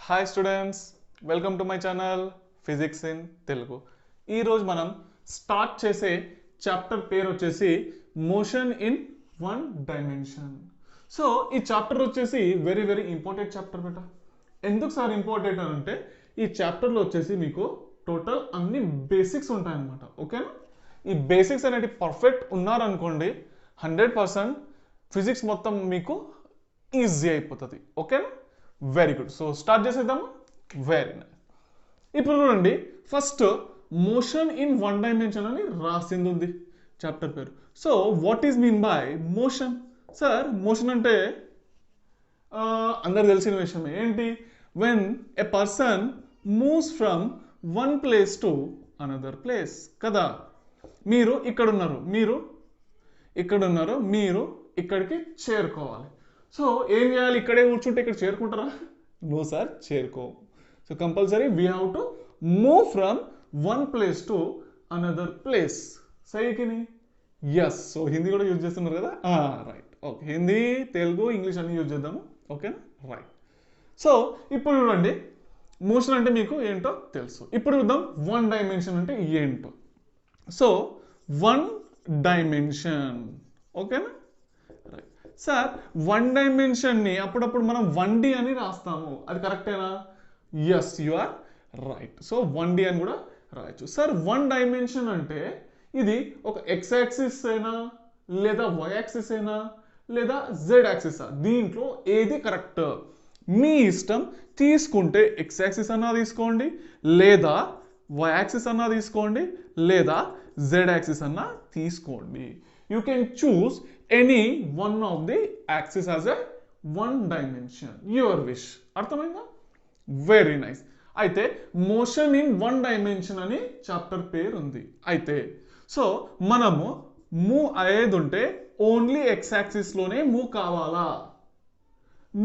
Hi students, welcome to my channel physics in Telugu. ఈరోజు మనం start చేసే చాప్టర్ పేరు వచ్చేసి motion in one dimension. So ఈ చాప్టర్ వచ్చేసి వెరీ వెరీ ఇంపార్టెంట్ చాప్టర్ బేట. ఎందుకు సార్ ఇంపార్టెంట్ అని అంటే ఈ చాప్టర్లో వచ్చేసి మీకు టోటల్ అన్ని బేసిక్స్ ఉంటాయన్నమాట. ఓకేనా? ఈ బేసిక్స్ అనేవి పర్ఫెక్ట్ ఉన్నారనుకోండి 100% ఫిజిక్స్ మొత్తం మీకు ఈజీ అయిపోతుంది. ఓకేనా? Very good. సో స్టార్ట్ చేసేద్దాము. Very nice. ఇప్పుడు చూడండి, first motion in one dimension అని రాసింది ఉంది చాప్టర్ పేరు. So what is mean by motion? Sir motion అంటే అందరు తెలిసిన విషయమే. ఏంటి? When a person moves from one place to another place కదా. మీరు ఇక్కడున్నారు, మీరు ఇక్కడికి చేరుకోవాలి. సో ఏం చేయాలి? ఇక్కడే కూర్చుంటే ఇక్కడ చేరుకుంటారా? నో సార్, చేరుకో. So compulsory we have to move from one place to another place. సైకిని ఎస్. సో హిందీ కూడా యూజ్ చేస్తున్నారు కదా. Right. Okay, Hindi, Telugu, English అన్ని యూజ్ చేద్దాము. ఓకేనా? రైట్. సో ఇప్పుడు చూడండి, మోషన్ అంటే మీకు ఏంటో తెలుసు. ఇప్పుడు చూద్దాం వన్ డైమెన్షన్ అంటే ఏంటో. సో వన్ డైమెన్షన్, ఓకేనా? రైట్. సార్ వన్ డైమెన్షన్ని అప్పుడప్పుడు మనం 1D అని రాస్తాము, అది కరెక్టేనా? Yes, you are right. So 1D అని కూడా రాయొచ్చు. సార్ వన్ డైమెన్షన్ అంటే ఇది ఒక ఎక్స్ యాక్సిస్ అయినా, లేదా వై యాక్సిస్ అయినా, లేదా జెడ్ యాక్సిస్. దీంట్లో ఏది కరెక్ట్? మీ ఇష్టం. తీసుకుంటే ఎక్స్ యాక్సిస్ అన్నా తీసుకోండి, లేదా వై యాక్సిస్ అన్నా తీసుకోండి, లేదా జెడ్ యాక్సిస్ అన్నా తీసుకోండి. You can choose any one of the axis as a one dimension. Your wish. అర్థమైందా? Very nice. అయితే మోషన్ ఇన్ వన్ డైమెన్షన్ అని చాప్టర్ పేరు ఉంది. అయితే సో మనము మూవ్ అయ్యేది ఉంటే ఓన్లీ ఎక్స్ యాక్సిస్లోనే మూవ్ కావాలా?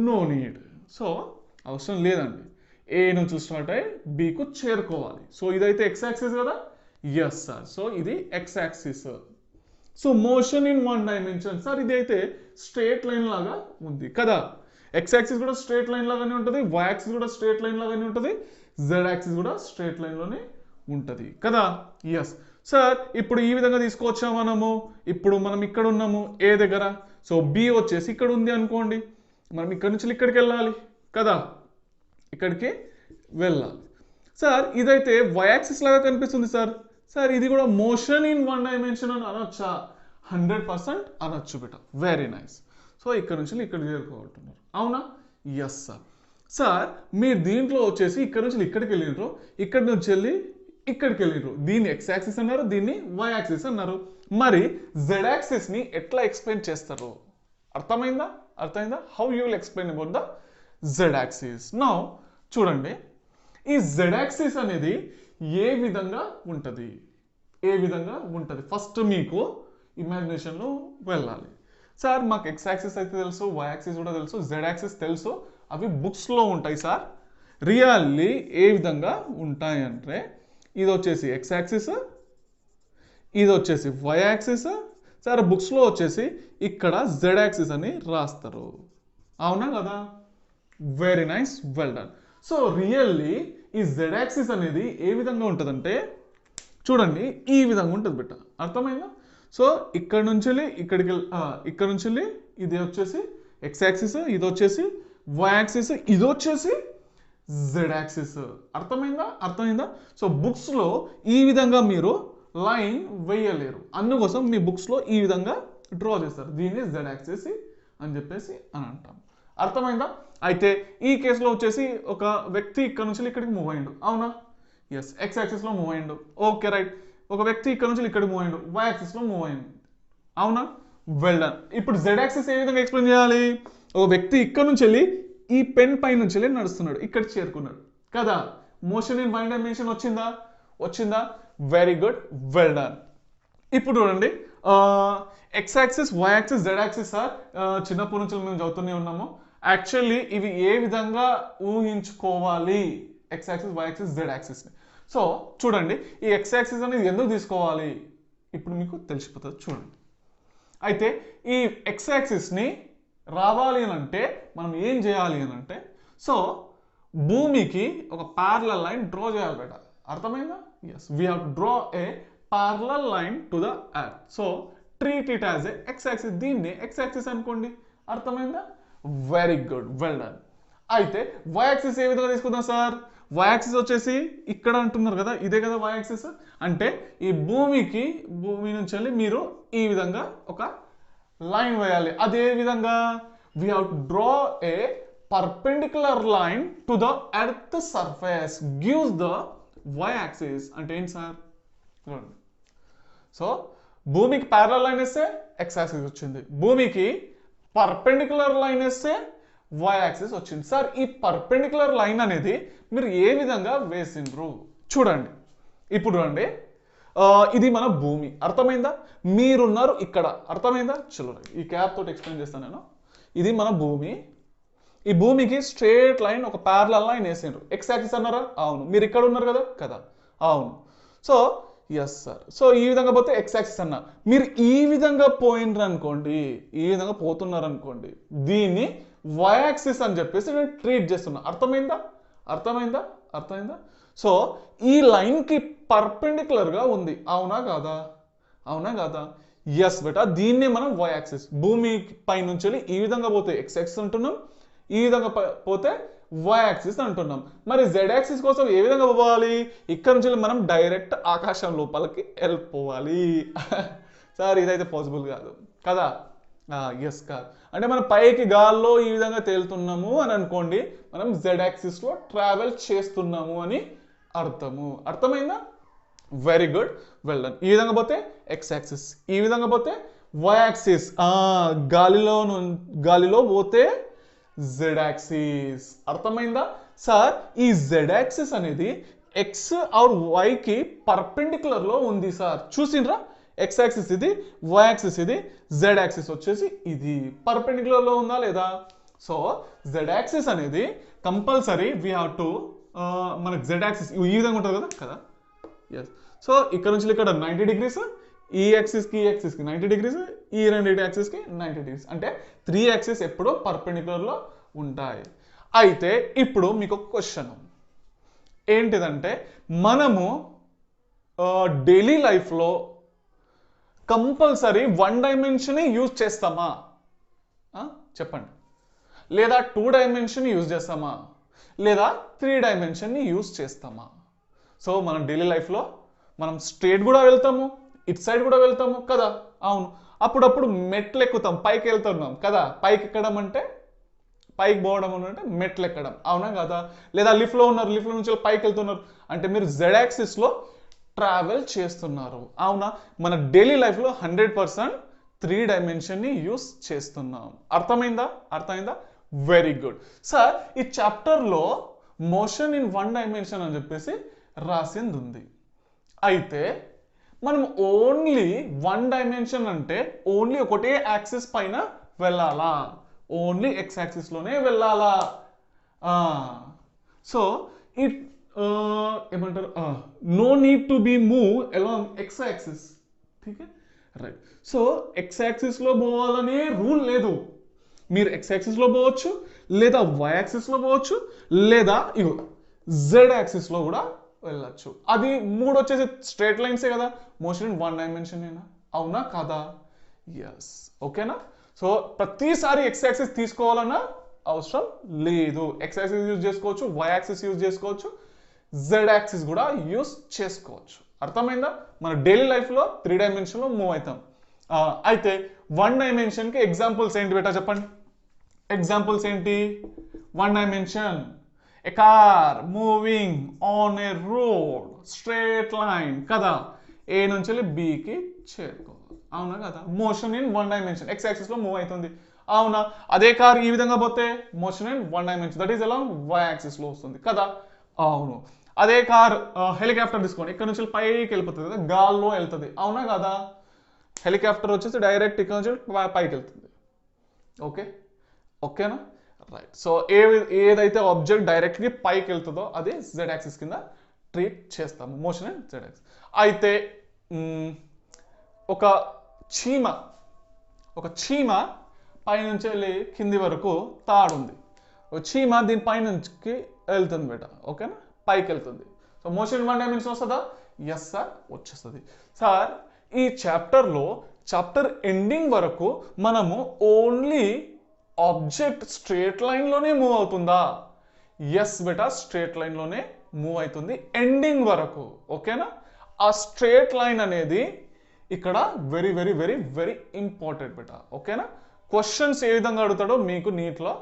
No need. సో అవసరం లేదండి. ఏ నుంచి స్టార్ట్ అయ్యి బికు చేరుకోవాలి. సో ఇదైతే ఎక్స్ యాక్సిస్ కదా. Yes sir. సో ఇది X axis. So motion in one dimension. Sir ఇది అయితే స్ట్రేట్ లైన్ లాగా ఉంది కదా. ఎక్స్ యాక్సిస్ కూడా స్ట్రేట్ లైన్ లాగానే ఉంటుంది, వై యాక్సిస్ కూడా స్ట్రేట్ లైన్ లాగానే ఉంటుంది, జెడ్ యాక్సిస్ కూడా స్ట్రేట్ లైన్లోనే ఉంటుంది కదా. Yes sir. ఇప్పుడు ఈ విధంగా తీసుకోవచ్చా మనము? ఇప్పుడు మనం ఇక్కడ ఉన్నాము ఏ దగ్గర. సో బి వచ్చేసి ఇక్కడ ఉంది అనుకోండి, మనం ఇక్కడ నుంచి ఇక్కడికి వెళ్ళాలి కదా, ఇక్కడికి వెళ్ళాలి. సార్ ఇదైతే వై యాక్సిస్ లాగా కనిపిస్తుంది సార్. సార్ ఇది కూడా మోషన్ ఇన్ వన్ డైమెన్షన్ అని అనొచ్చా? 100% అనొచ్చు బిట. Very nice. సో ఇక్కడ నుంచి ఇక్కడ చేరుకోవాలంటున్నారు, అవునా? Yes sir. సార్ మీరు దీంట్లో వచ్చేసి ఇక్కడ నుంచి ఇక్కడికి వెళ్ళినారు, ఇక్కడి నుంచి వెళ్ళి ఇక్కడికి వెళ్ళినారు. దీన్ని ఎక్స్ యాక్సిస్ అన్నారు, దీన్ని వై యాక్సిస్ అన్నారు. మరి జెడ్ యాక్సిస్ని ఎట్లా ఎక్స్ప్లెయిన్ చేస్తారు? అర్థమైందా? How you will explain about the Z axis? Now చూడండి, ఈ జెడ్ యాక్సిస్ అనేది ఏ విధంగా ఉంటుంది? ఫస్ట్ మీకు ఇమాజినేషన్లో వెళ్ళాలి. సార్ మాకు ఎక్స్ యాక్సిస్ అయితే తెలుసు, వై యాక్సిస్ కూడా తెలుసు, జెడ్ యాక్సిస్ తెలుసు, అవి బుక్స్లో ఉంటాయి సార్. రియల్లీ ఏ విధంగా ఉంటాయి అంటే ఇది వచ్చేసి ఎక్స్ యాక్సిస్, ఇది వచ్చేసి వై యాక్సిస్. సార్ బుక్స్లో వచ్చేసి ఇక్కడ జెడ్ యాక్సిస్ అని రాస్తారు, అవునా కదా? Very nice, well done. So really ఈ జెడ్ యాక్సిస్ అనేది ఏ విధంగా ఉంటుందంటే చూడండి, ఈ విధంగా ఉంటుంది బిడ్డ. అర్థమైందా? సో ఇక్కడ నుంచి ఇక్కడ నుంచి ఇది వచ్చేసి ఎక్స్ యాక్సిస్, ఇది వచ్చేసి వై యాక్సిస్, ఇది వచ్చేసి జెడ్ యాక్సిస్. అర్థమైందా? సో బుక్స్లో ఈ విధంగా మీరు లైన్ వేయలేరు, అందుకోసం మీ బుక్స్లో ఈ విధంగా డ్రా చేస్తారు. దీన్ని జెడ్ యాక్సిస్ అని చెప్పేసి అని అంటాం. అర్థమైందా? అయితే ఈ కేసులో వచ్చేసి ఒక వ్యక్తి ఇక్కడ నుంచి ఇక్కడికి మూవ్ అయ్యిండు, అవునా? ఎస్, ఎక్స్ యాక్సిస్లో మూవ్ అయ్యిండు. Okay right. ఒక వ్యక్తి ఇక్కడ నుంచి ఇక్కడికి మూవ్ అయ్యిండు, వై యాక్సిస్లో మూవ్ అయ్యిండు, అవునా? Well done. ఇప్పుడు జెడ్ యాక్సిస్ ఏ విధంగా ఎక్స్ప్లెయిన్ చేయాలి? ఒక వ్యక్తి ఇక్కడ నుంచి వెళ్ళి ఈ పెన్ పై నుంచి వెళ్ళి నడుస్తున్నాడు, ఇక్కడికి చేరుకున్నాడు కదా. మోషన్ ఇన్ వన్ డైమెన్షన్ వచ్చిందా? Very good, well done. ఇప్పుడు చూడండి, X axis, Y axis, Z axis sir చిన్నప్పటి నుంచి మేము చదువుతూనే ఉన్నాము. యాక్చువల్లీ ఇవి ఏ విధంగా ఊహించుకోవాలి? X axis, Y axis, Z యాక్సిస్ని. సో చూడండి, ఈ ఎక్స్ యాక్సిస్ అనేది ఎందుకు తీసుకోవాలి ఇప్పుడు మీకు తెలిసిపోతుంది. చూడండి, అయితే ఈ ఎక్స్ యాక్సిస్ని రావాలి అని అంటే మనం ఏం చేయాలి అని అంటే, సో భూమికి ఒక ప్యారలల్ లైన్ డ్రా చేయాలి బేట. అర్థమైందా? Yes, we have to draw a parallel line to the earth. So treat it as a X axis. దీన్ని ఎక్స్ యాక్సిస్ అనుకోండి. అర్థమైందా? Very good, well done. అయితే వై యాక్సిస్ ఏ విధంగా తీసుకుందాం సార్? వై యాక్సిస్ వచ్చేసి ఇక్కడ అంటున్నారు కదా, ఇదే కదా వై యాక్సిస్. అంటే ఈ భూమి నుంచి వెళ్ళి మీరు ఈ విధంగా ఒక లైన్ వేయాలి. అదే విధంగా we have to draw a perpendicular line to the earth surface gives the Y axis. అంటే ఏంటి సార్? సో భూమికి ప్యారలల్ లైన్ వేస్తే ఎక్స్ యాక్సిస్ వచ్చింది, భూమికి పర్పెండిక్యులర్ లైన్ వేస్తే వై యాక్సిస్ వచ్చింది. సార్ ఈ పర్పెండిక్యులర్ లైన్ అనేది మీరు ఏ విధంగా వేసిండ్రు చూడండి. ఇప్పుడు రండి, ఇది మన భూమి. అర్థమైందా? మీరున్నారు ఇక్కడ. అర్థమైందా? చలో ఈ క్యాప్ తోటి ఎక్స్ప్లెయిన్ చేస్తాను నేను. ఇది మన భూమి. ఈ భూమికి స్ట్రేట్ లైన్ ఒక ప్యారలల్ లైన్ వేసిండ్రు. ఎక్స్ యాక్సిస్ అన్నారా? అవును. మీరు ఇక్కడ ఉన్నారు కదా కదా, అవును. So yes sir. సో ఈ విధంగా పోతే ఎక్స్ యాక్సిస్ అన్న. మీరు ఈ విధంగా పోయినరు అనుకోండి, ఈ విధంగా పోతున్నారు అనుకోండి, దీన్ని వై యాక్సిస్ అని చెప్పేసి నేను ట్రీట్ చేస్తున్నా. అర్థమైందా? అర్థమైందా? అర్థమైందా? సో ఈ లైన్కి పర్పెండిక్యులర్గా ఉంది. అవునా కాదా? అవునా కాదా? ఎస్ బేటా, దీన్నే మనం వై యాక్సిస్. భూమి పై నుంచి ఈ విధంగా పోతే ఎక్స్ యాక్సిస్ అంటున్నాం, ఈ విధంగా పోతే వై యాక్సిస్ అంటున్నాం. మరి జెడ్ యాక్సిస్ కోసం ఏ విధంగా పోవాలి? ఇక్కడ నుంచి మనం డైరెక్ట్ ఆకాశం లోపలికి వెళ్ళిపోవాలి. సార్ ఇదైతే పాసిబుల్ కాదు కదా? ఎస్ కాదు. అంటే మనం పైకి గాల్లో ఈ విధంగా తేలుతున్నాము అని అనుకోండి, మనం జెడ్ యాక్సిస్లో ట్రావెల్ చేస్తున్నాము అని అర్థము. అర్థమైందా? Very good, well done. ఈ విధంగా పోతే ఎక్స్ యాక్సిస్, ఈ విధంగా పోతే వై యాక్సిస్. గాలిలో పోతే జెడ్ యాక్సిస్. అర్థమైందా సార్? ఈ జెడ్ యాక్సిస్ అనేది ఎక్స్ ఆర్ వైకి పర్పెండిక్యులర్లో ఉంది సార్. చూసిండ్రా? ఎక్స్ యాక్సిస్ ఇది, వై యాక్సిస్ ఇది, జెడ్ యాక్సిస్ వచ్చేసి ఇది. పర్పెండిక్యులర్లో ఉందా లేదా? సో జెడ్ యాక్సిస్ అనేది కంపల్సరీ వీ హ్యావ్ టు, మనకు జెడ్ యాక్సిస్ ఈ విధంగా ఉంటుంది కదా కదా. ఎస్. సో ఇక్కడ నుంచి ఇక్కడ 90 డిగ్రీస్, ఈ యాక్సిస్కి 90 డిగ్రీస్, ఈ రెండు యాక్సిస్కి 90 డిగ్రీస్. అంటే 3 యాక్సిస్ ఎప్పుడూ పర్పెండిక్యులర్లో ఉంటాయి. అయితే ఇప్పుడు మీకు ఒక క్వశ్చన్ ఏంటిదంటే, మనము డైలీ లైఫ్లో కంపల్సరీ 1 డైమెన్షన్ యూజ్ చేస్తామా? చెప్పండి. లేదా 2 డైమెన్షన్ యూజ్ చేస్తామా? లేదా 3 డైమెన్షన్ యూజ్ చేస్తామా? సో మనం డైలీ లైఫ్లో మనం స్ట్రేట్ కూడా వెళ్తాము, ఇటు సైడ్ కూడా వెళ్తాము కదా. అవును. అప్పుడప్పుడు మెట్లు ఎక్కుతాం, పైకి వెళ్తున్నాం కదా. పైకి ఎక్కడం అంటే, పైకి పోవడం అంటే మెట్లు ఎక్కడం. అవునా కదా? లేదా లిఫ్ట్లో ఉన్నారు, లిఫ్ట్ నుంచి పైకి వెళ్తున్నారు అంటే మీరు జెడ్ యాక్సిస్లో ట్రావెల్ చేస్తున్నారు. అవునా? మన డైలీ లైఫ్లో 100% 3 డైమెన్షన్ని యూస్ చేస్తున్నాం. అర్థమైందా? అర్థమైందా? Very good. సార్ ఈ చాప్టర్లో మోషన్ ఇన్ 1 డైమెన్షన్ అని చెప్పేసి రాసింది ఉంది. అయితే మనం ఓన్లీ 1 డైమెన్షన్ అంటే ఓన్లీ ఒకటే యాక్సిస్ పైన వెళ్ళాలా? ఓన్లీ ఎక్స్ యాక్సిస్లోనే వెళ్ళాలా? సో ఇట్ ఏమంటారు, no need to be move along X axis. ఠీకే, రైట్. సో ఎక్స్ యాక్సిస్లో పోవాలనే రూల్ లేదు. మీరు ఎక్స్ యాక్సిస్లో పోవచ్చు, లేదా వై యాక్సిస్లో పోవచ్చు, లేదా ఇగో జెడ్ యాక్సిస్లో కూడా వెళ్ళచ్చు. అది 3 వచ్చేసి స్ట్రేట్ లైన్సే కదా. మోషన్ ఇన్ 1 డైమెన్షన్ అయినా. అవునా కాదా? ఎస్. ఓకేనా? సో ప్రతిసారి ఎక్స్ యాక్సిస్ తీసుకోవాలన్నా అవసరం లేదు. ఎక్స్ యాక్సిస్ యూజ్ చేసుకోవచ్చు, వై యాక్సిస్ యూజ్ చేసుకోవచ్చు, జెడ్ యాక్సిస్ కూడా యూజ్ చేసుకోవచ్చు. అర్థమైందా? మన డైలీ లైఫ్లో 3 డైమెన్షన్లో మూవ్ అవుతాం. అయితే 1 డైమెన్షన్కి ఎగ్జాంపుల్స్ ఏంటి బేటా చెప్పండి. ఎగ్జాంపుల్స్ ఏంటి? 1 dimension, a car moving on a road straight line కదా. ఏ నుంచి బికి చేరుకోవాలి. అవునా కదా? Motion in 1 dimension, X axis లో మూవ్ అవుతుంది. అవునా? అదే కార్ ఈ విధంగా పోతే motion in 1 dimension, that is along Y axis లో వస్తుంది కదా. అవును. అదే కార్ హెలికాప్టర్ తీసుకోండి, ఇక్కడ నుంచి పైకి వెళ్ళిపోతుంది కదా, గాల్లో వెళ్తుంది. అవునా కదా? హెలికాప్టర్ వచ్చేసి డైరెక్ట్ ఇక్కడ నుంచి పైకి వెళ్తుంది. ఓకే, ఓకేనా? రైట్. సో ఏదైతే ఆబ్జెక్ట్ డైరెక్ట్గా పైకి వెళ్తుందో అది జెడ్ యాక్సిస్ కింద ట్రీట్ చేస్తాము, మోషన్ అండ్ జెడ్ యాక్సిస్. అయితే ఒక చీమ పైనుంచి వెళ్ళి కింది వరకు తాడు ఉంది. ఒక చీమ దీని పైనుంచి వెళ్తుంది బేట, ఓకేనా, పైకి వెళ్తుంది. So motion in one dimension వస్తుందా? ఎస్ సార్ వచ్చేస్తుంది. సార్ ఈ చాప్టర్ ఎండింగ్ వరకు మనము ఓన్లీ ఆబ్జెక్ట్ స్ట్రేట్ లైన్లోనే మూవ్ అవుతుందా? ఎస్ బేటా, స్ట్రేట్ లైన్లోనే మూవ్ అవుతుంది ఎండింగ్ వరకు, ఓకేనా. ఆ స్ట్రేట్ లైన్ అనేది ఇక్కడ very very very very important బేటా, ఓకేనా. క్వశ్చన్స్ ఏ విధంగా అడుగుతాడో మీకు నీట్లో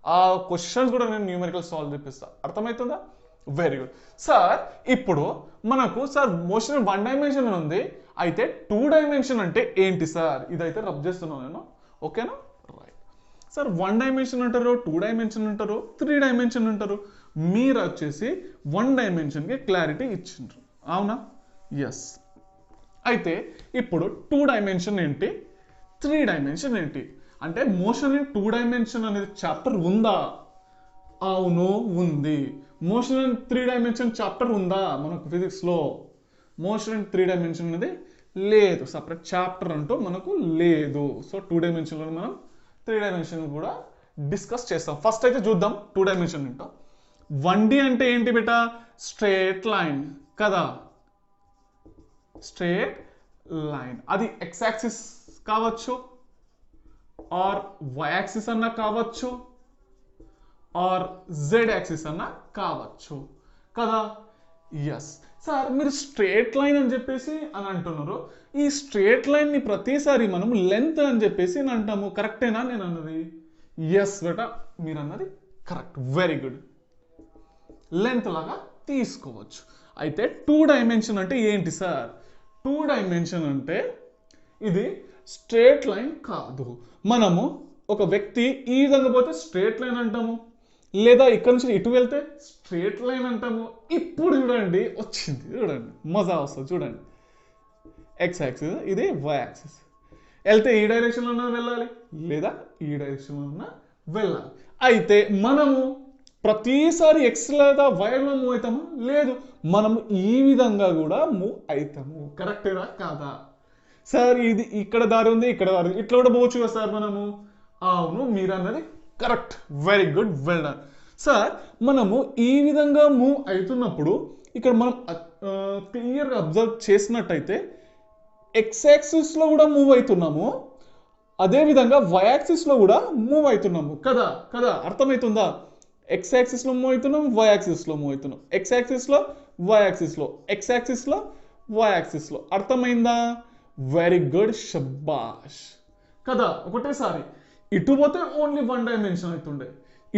ఆ క్వశ్చన్స్ కూడా నేను న్యూమెరికల్ సాల్వ్ చేపిస్తా, అర్థమవుతుందా? Very good sir. ఇప్పుడు మనకు సార్ మోషన్ వన్ డైమెన్షన్ ఉంది, అయితే టూ డైమెన్షన్ అంటే ఏంటి సార్? ఇదైతే రబ్ చేస్తున్నాను నేను, ఓకేనా. రైట్ సార్, వన్ డైమెన్షన్ అంటారు, టూ డైమెన్షన్ అంటారు, త్రీ డైమెన్షన్ అంటారు. మీరు వచ్చేసి వన్ డైమెన్షన్కి క్లారిటీ ఇచ్చిండ్రు, అవునా? ఎస్. అయితే ఇప్పుడు టూ డైమెన్షన్ ఏంటి, త్రీ డైమెన్షన్ ఏంటి అంటే మోషన్ ఇన్ టూ డైమెన్షన్ అనేది చాప్టర్ ఉందా? అవును ఉంది. Motion in three dimension chapter ఉందా మనకు ఫిజిక్స్లో? మోషన్ ఇన్ త్రీ డైమెన్షన్ అనేది లేదు, సపరేట్ చాప్టర్ అంటూ మనకు లేదు. సో టూ డైమెన్షన్లో మనం త్రీ డైమెన్షన్ కూడా డిస్కస్ చేస్తాం. ఫస్ట్ అయితే చూద్దాం టూ డైమెన్షన్ ఏంటో. 1D అంటే ఏంటి బేటా? స్ట్రేట్ లైన్ కదా, స్ట్రేట్ లైన్. అది ఎక్స్ యాక్సిస్ కావచ్చు, ఆర్ వై యాక్సిస్ అన్నా కావచ్చు, ఆర్ జెడ్ యాక్సిస్ అన్నా కావచ్చు కదా. ఎస్ సార్, మీరు స్ట్రేట్ లైన్ అని చెప్పేసి అని అంటున్నారు. ఈ స్ట్రేట్ లైన్ ని ప్రతిసారి మనం లెంత్ అని చెప్పేసి అంటాము, కరెక్టేనా నేను అన్నది? ఎస్ బేటా, మీరు అన్నది కరెక్ట్, వెరీ గుడ్. లెంత్ లాగా తీసుకోవచ్చు. అయితే టూ డైమెన్షన్ అంటే ఏంటి సార్? టూ డైమెన్షన్ అంటే ఇది స్ట్రేట్ లైన్ కాదు. మనము ఒక వ్యక్తి ఈ విధంగా పోతే స్ట్రేట్ లైన్ అంటాము, లేదా ఇక్కడ నుంచి ఇటు వెళ్తే స్ట్రేట్ లైన్ అంటాము. ఇప్పుడు చూడండి వచ్చింది, చూడండి మజా వస్తుంది చూడండి. ఎక్స్ యాక్సిస్, ఇది వై యాక్సిస్. వెళ్తే ఈ డైరెక్షన్లో వెళ్ళాలి, లేదా ఈ డైరెక్షన్లో వెళ్ళాలి. అయితే మనము ప్రతిసారి ఎక్స్ లేదా వైలో మూవ్ అవుతామా? లేదు, మనము ఈ విధంగా కూడా మూవ్ అవుతాము, కరెక్టేనా కాదా? సార్ ఇది ఇక్కడ దారి ఉంది, ఇక్కడ దారి ఉంది, ఇట్లా కూడా పోవచ్చు కదా సార్ మనము? అవును, మీరు అన్నది correct, very good, well done. Sir మనము ఈ విధంగా మూవ్ అవుతున్నప్పుడు ఇక్కడ మనం క్లియర్గా అబ్జర్వ్ చేసినట్టయితే ఎక్స్ యాక్సిస్లో కూడా మూవ్ అవుతున్నాము, అదేవిధంగా వై యాక్సిస్లో కూడా మూవ్ అవుతున్నాము కదా కదా, అర్థమవుతుందా? ఎక్స్ యాక్సిస్లో మూవ్ అవుతున్నాం, వై యాక్సిస్లో మూవ్ అవుతున్నాం, ఎక్స్ యాక్సిస్లో వై యాక్సిస్లో, ఎక్స్ యాక్సిస్లో వై యాక్సిస్లో, అర్థమైందా? వెరీ గుడ్, షబాష్ కదా. ఒకటేసారి ఇటు పోతే ఓన్లీ వన్ డైమెన్షన్ అవుతుండే,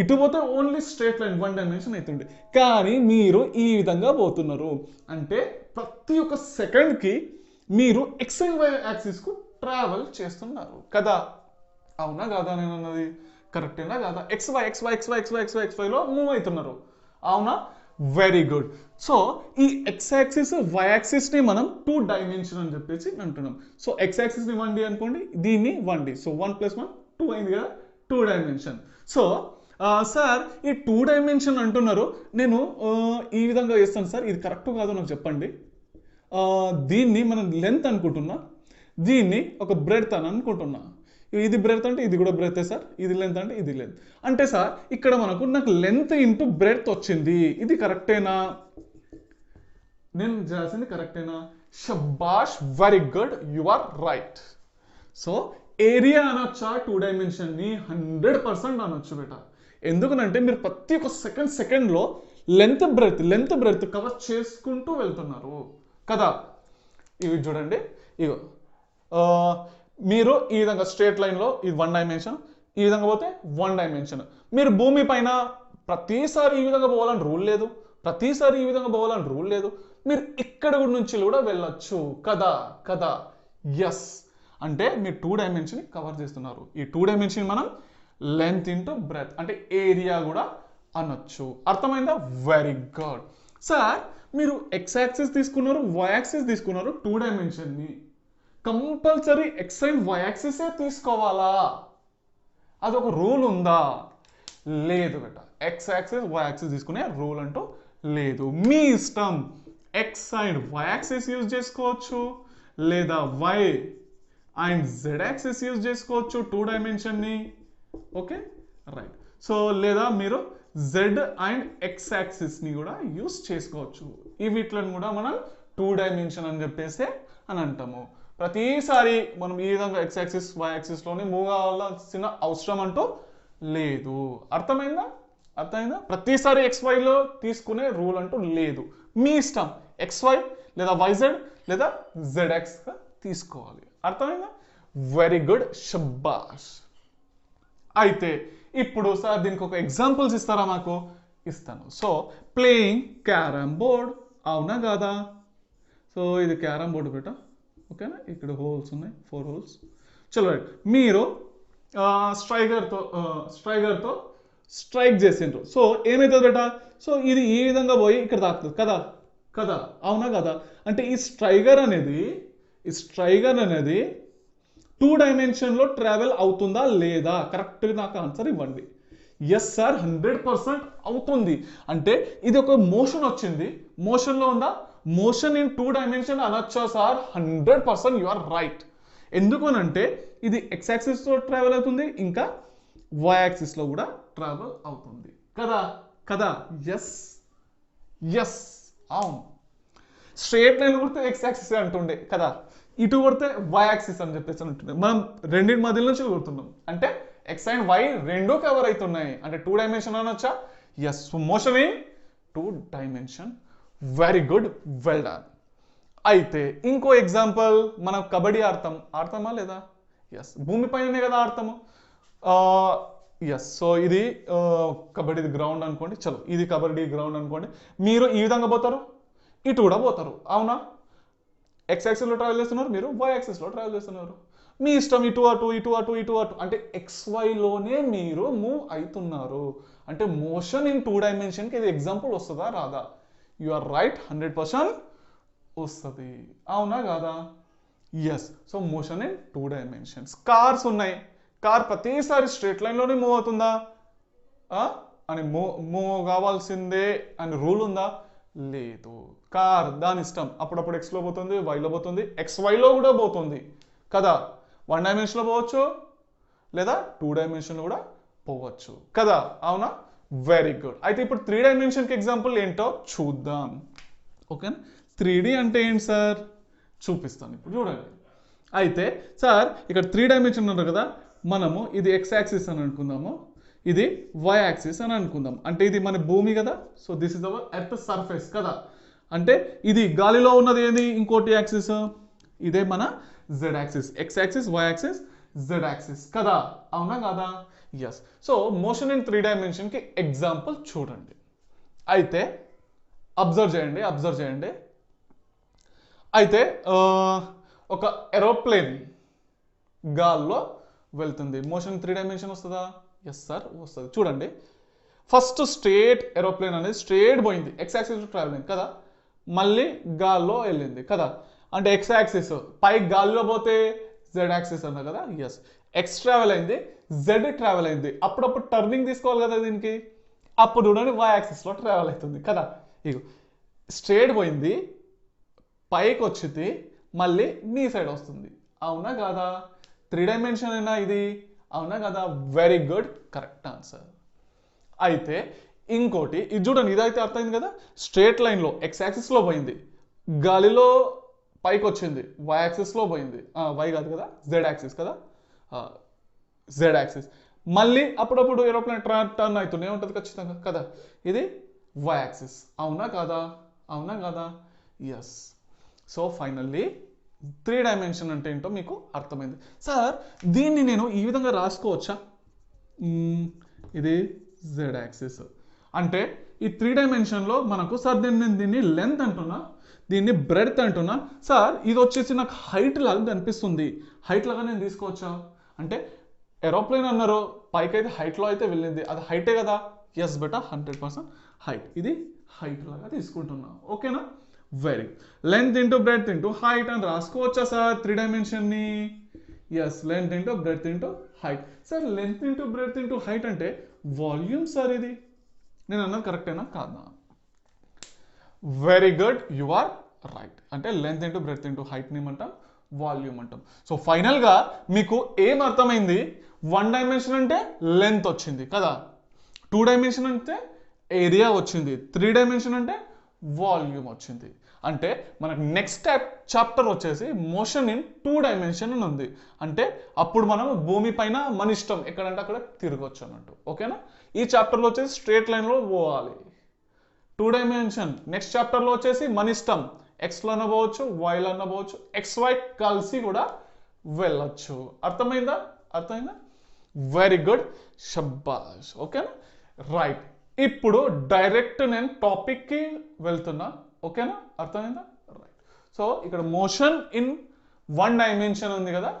ఇటు పోతే only straight line one dimension అవుతుండే, కానీ మీరు ఈ విధంగా పోతున్నారు అంటే ప్రతి ఒక్క సెకండ్కి మీరు ఎక్స్ అండ్ వై యాక్సిస్కు ట్రావెల్ చేస్తున్నారు కదా, అవునా కాదా నేను అన్నది? కరెక్టేనా కాదా? X Y X Y X Y X Y X Y X వైలో మూవ్ అవుతున్నారు, అవునా? Very good. సో ఈ ఎక్స్ యాక్సిస్ వై యాక్సిస్ని మనం టూ డైమెన్షన్ అని చెప్పేసి అంటున్నాం. సో ఎక్స్ యాక్సిస్ని 1D అనుకోండి, దీన్ని 1D, సో 1 + 1 2 అయింది కదా, టూ డైమెన్షన్. సో సార్ ఈ టూ డైమెన్షన్ అంటున్నారు, నేను ఈ విధంగా చేస్తాను సార్, ఇది కరెక్ట్ కాదో నాకు చెప్పండి. దీన్ని మనం లెంత్ అనుకుంటున్నా, దీన్ని ఒక బ్రెడ్త్ అని అనుకుంటున్నా. ఇది బ్రెడ్త్ అంటే ఇది కూడా బ్రెడ్తే సార్, ఇది లెంత్ అంటే ఇది లెంత్. అంటే సార్ ఇక్కడ నాకు లెంత్ ఇంటూ బ్రెడ్త్ వచ్చింది, ఇది కరెక్టేనా? నేను చేసింది కరెక్టేనా? షబాష్, very good, you are right. So area అనొచ్చా టూ డైమెన్షన్ని? 100% అనొచ్చు బేట. ఎందుకనంటే మీరు ప్రతి ఒక్క సెకండ్లో లెంత్ బ్రెడ్త్ కవర్ చేసుకుంటూ వెళ్తున్నారు కదా. ఇవి చూడండి, ఇగో మీరు ఈ విధంగా స్ట్రేట్ లైన్లో ఇది వన్ డైమెన్షన్, ఈ విధంగా పోతే వన్ డైమెన్షన్. మీరు భూమి పైన ప్రతిసారి ఈ విధంగా పోవాలని రూల్ లేదు, ప్రతిసారి ఈ విధంగా పోవాలని రూల్ లేదు. మీరు ఇక్కడ నుంచి కూడా వెళ్ళొచ్చు కదా కదా. ఎస్, అంటే మీరు టూ డైమెన్షన్ కవర్ చేస్తున్నారు. ఈ టూ డైమెన్షన్ మనం లెంత్ ఇంటూ బ్రెడ్త్ అంటే ఏరియా కూడా అనొచ్చు, అర్థమైందా? Very good. సార్ మీరు ఎక్స్ యాక్సిస్ తీసుకున్నారు, వై యాక్సిస్ తీసుకున్నారు, టూ డైమెన్షన్ని కంపల్సరీ ఎక్స్ అండ్ వై యాక్సిసే తీసుకోవాలా? అదొక రూల్ ఉందా? లేదు బేట, ఎక్స్ యాక్సిస్ వై యాక్సిస్ తీసుకునే రూల్ అంటూ లేదు. మీ ఇష్టం, X and Y axis use చేసుకోవచ్చు, లేదా Y and Z axis use చేసుకోవచ్చు టూ డైమెన్షన్ని, ఓకే రైట్. సో లేదా మీరు జెడ్ అండ్ ఎక్స్ యాక్సిస్ని కూడా యూస్ చేసుకోవచ్చు. ఈ వీటిలను కూడా మనం 2 డైమెన్షన్ అని చెప్పేసి అని అంటాము. ప్రతిసారి మనం ఈ విధంగా ఎక్స్ యాక్సిస్ వై యాక్సిస్లోనే మూవ్ కావాల్సిన అవసరం అంటూ లేదు. అర్థమైందా? ప్రతిసారి XYలో తీసుకునే రూల్ అంటూ లేదు. మీ ఇష్టం, XY లేదా YZ లేదా ZXగా తీసుకోవాలి. అర్థమైందా? వెరీ గుడ్, షబ్బాష్. అయితే ఇప్పుడు సార్ దీనికి ఒక ఎగ్జాంపుల్స్ ఇస్తారా? మాకు ఇస్తాను. సో ప్లేయింగ్ క్యారమ్ బోర్డ్, అవునా కాదా? సో ఇది క్యారమ్ బోర్డు బేట, ఓకేనా? ఇక్కడ హోల్స్ ఉన్నాయి, 4 హోల్స్. చలో మీరు స్ట్రైగర్తో స్ట్రైక్ చేసిండ్రు. సో ఏమవుతుంది బేట? సో ఇది ఈ విధంగా పోయి ఇక్కడ తాకుతుంది కదా, అవునా కదా? అంటే ఈ స్ట్రైగర్ అనేది 2 డైమెన్షన్లో ట్రావెల్ అవుతుందా లేదా? కరెక్ట్గా నాకు ఆన్సర్ ఇవ్వండి. ఎస్ సార్, 100% అవుతుంది. అంటే ఇది ఒక మోషన్ వచ్చింది, మోషన్లో ఉందా? మోషన్ ఇన్ 2 డైమెన్షన్ అనొచ్చా సార్? 100% you are right. ఎందుకనంటే ఇది ఎక్స్ యాక్సిస్లో ట్రావెల్ అవుతుంది, ఇంకా వై యాక్సిస్లో కూడా ట్రావెల్ అవుతుంది కదా. ఎస్ అవును. స్ట్రేట్ లైన్ కొడితే ఎక్స్ యాక్సిస్ అంటుండే కదా, ఇటు కొడితే వై యాక్సిస్ అని చెప్పేసి అంటుండే. మనం రెండింటి మధ్య నుంచి కొడుతున్నాం, అంటే ఎక్స్ అండ్ వై రెండూ కవర్ అవుతున్నాయి. అంటే 2 డైమెన్షన్ అనొచ్చా? Yes, motion in 2 dimension. Very good, well done. అయితే ఇంకో ఎగ్జాంపుల్, మనం కబడ్డీ ఆడతామా లేదా? ఎస్, భూమిపైనే కదా ఆడతాము. ఎస్, సో ఇది కబడ్డీ గ్రౌండ్ అనుకోండి. చలో ఇది కబడ్డీ గ్రౌండ్ అనుకోండి. మీరు ఈ విధంగా పోతారు, ఇటు కూడా పోతారు, అవునా? ఎక్స్ యాక్సిస్లో ట్రావెల్ చేస్తున్నారు, మీరు వై యాక్సిస్లో ట్రావెల్ చేస్తున్నారు. మీ ఇష్టం, ఇటు అటు అంటే XYలోనే మీరు మూవ్ అవుతున్నారు. అంటే మోషన్ ఇన్ 2 డైమెన్షన్కి ఇది ఎగ్జాంపుల్ వస్తుందా రాదా? యు ఆర్ రైట్, 100% వస్తుంది, అవునా కాదా? Yes, so motion in 2 dimensions. Cars ఉన్నాయి, కార్ ప్రతిసారి స్ట్రేట్ లైన్లోనే మూవ్ అవుతుందా అని మూవ్ కావాల్సిందే అని రూల్ ఉందా? లేదు. కార్ దాని ఇష్టం, అప్పుడప్పుడు ఎక్స్లో పోతుంది, వైలో పోతుంది, XYలో కూడా పోతుంది కదా. 1 డైమెన్షన్లో పోవచ్చు లేదా 2 డైమెన్షన్లో కూడా పోవచ్చు కదా, అవునా? Very good. అయితే ఇప్పుడు 3 డైమెన్షన్కి ఎగ్జాంపుల్ ఏంటో చూద్దాం, ఓకేనా? 3D అంటే ఏంటి సార్? చూపిస్తాను ఇప్పుడు, చూడండి. అయితే సార్ ఇక్కడ 3 డైమెన్షన్ ఉన్నారు కదా, మనము ఇది ఎక్స్ యాక్సిస్ అని అనుకుందాము, ఇది వై యాక్సిస్ అని అనుకుందాం. అంటే ఇది మన భూమి కదా, so this is our earth surface కదా. అంటే ఇది గాలిలో ఉన్నది ఏది? ఇంకోటి యాక్సిస్, ఇదే మన Z axis. X axis, Y axis, Z axis కదా, అవునా కాదా? ఎస్. సో మోషన్ ఇన్ 3 డైమెన్షన్కి ఎగ్జాంపుల్ చూడండి. అయితే అబ్జర్వ్ చేయండి. అయితే ఒక ఏరోప్లేన్ గాల్లో వెళ్తుంది, మోషన్ 3 డైమెన్షన్ వస్తుందా? ఎస్ సార్, వస్తుంది. చూడండి, ఫస్ట్ స్ట్రేట్ ఏరోప్లేన్ అనేది స్ట్రేట్ పోయింది, ఎక్స్ యాక్సిస్ ట్రావెల్ అయింది కదా, మళ్ళీ గాల్లో వెళ్ళింది కదా. అంటే ఎక్స్ యాక్సిస్ పైకి గాల్లో పోతే జెడ్ యాక్సిస్ అన్నా కదా. ఎస్, ఎక్స్ ట్రావెల్ అయింది, జెడ్ ట్రావెల్ అయింది, అప్పుడప్పుడు టర్నింగ్ తీసుకోవాలి కదా దీనికి, అప్పుడు చూడండి వై యాక్సిస్లో ట్రావెల్ అవుతుంది కదా. ఇగో స్ట్రేట్ పోయింది, పైకి వచ్చింది, మళ్ళీ మీ సైడ్ వస్తుంది, అవునా కాదా? 3 డైమెన్షన్ అయినా ఇది, అవునా కదా? Very good, correct answer. అయితే ఇంకోటి ఇది చూడండి, ఇదైతే అర్థమైంది కదా. స్ట్రేట్ లైన్లో ఎక్స్ యాక్సిస్లో పోయింది, గాలిలో పైకి వచ్చింది, వై యాక్సిస్లో పోయింది, వై కాదు కదా, జెడ్ యాక్సిస్ కదా, జెడ్ యాక్సిస్. మళ్ళీ అప్పుడప్పుడు ఏరోప్లేన్ టర్న్ అవుతూనే ఉంటుంది ఖచ్చితంగా కదా, ఇది వై యాక్సిస్, అవునా కాదా? ఎస్. సో ఫైనల్లీ 3 డైమెన్షన్ అంటే ఏంటో మీకు అర్థమైంది. సార్ దీన్ని నేను ఈ విధంగా రాసుకోవచ్చా? ఇది జెడ్ యాక్సిస్. అంటే ఈ 3 డైమెన్షన్లో మనకు సార్ దీన్ని లెంత్ అంటున్నా, దీన్ని బ్రెడ్త్ అంటున్నా. సార్ ఇది వచ్చేసి నాకు హైట్ లాగా కనిపిస్తుంది, హైట్ లాగా నేను తీసుకోవచ్చా? అంటే ఏరోప్లేన్ అన్నారు, పైకి అయితే హైట్లో అయితే వెళ్ళింది, అది హైటే కదా. ఎస్ బెటా, 100% హైట్. ఇది హైట్ లాగా తీసుకుంటున్నా, ఓకేనా? Very. Length into breadth into height అని రాసుకోవచ్చా సార్ 3 డైమెన్షన్ని? Yes, length into breadth into height. Sir length into breadth into height అంటే వాల్యూమ్ సార్, ఇది నేను అన్నది కరెక్టేనా కాదా? Very good, you are right. అంటే లెంత్ ఇంటూ బ్రెడ్త్ ఇంటూ హైట్ని ఏమంటాం? వాల్యూమ్ అంటాం. సో ఫైనల్గా మీకు ఏం అర్థమైంది? 1 డైమెన్షన్ అంటే లెంత్ వచ్చింది కదా, 2 డైమెన్షన్ అంటే ఏరియా వచ్చింది, 3 డైమెన్షన్ అంటే వాల్యూమ్ వచ్చింది. అంటే మనకు నెక్స్ట్ చాప్టర్ వచ్చేసి మోషన్ ఇన్ 2 డైమెన్షన్ అని ఉంది. అంటే అప్పుడు మనం భూమి పైన మన ఇష్టం ఎక్కడంటే అక్కడ తిరగొచ్చు అన్నట్టు. ఓకేనా? ఈ చాప్టర్లో వచ్చేసి స్ట్రేట్ లైన్లో పోవాలి, 2 డైమెన్షన్. నెక్స్ట్ చాప్టర్లో వచ్చేసి మన ఇష్టం, ఎక్స్లో అనబోవచ్చు, వైలో అనబోవచ్చు, XY కలిసి కూడా వెళ్ళొచ్చు. అర్థమైందా? అర్థమైందా? వెరీ గుడ్, షబ్బాష్. ఓకేనా? రైట్. ఇప్పుడు డైరెక్ట్ నేను టాపిక్కి వెళ్తున్నా. ఓకేనా? అర్థమైందా? రైట్. సో ఇక్కడ మోషన్ ఇన్ 1 డైమెన్షన్ ఉంది కదా,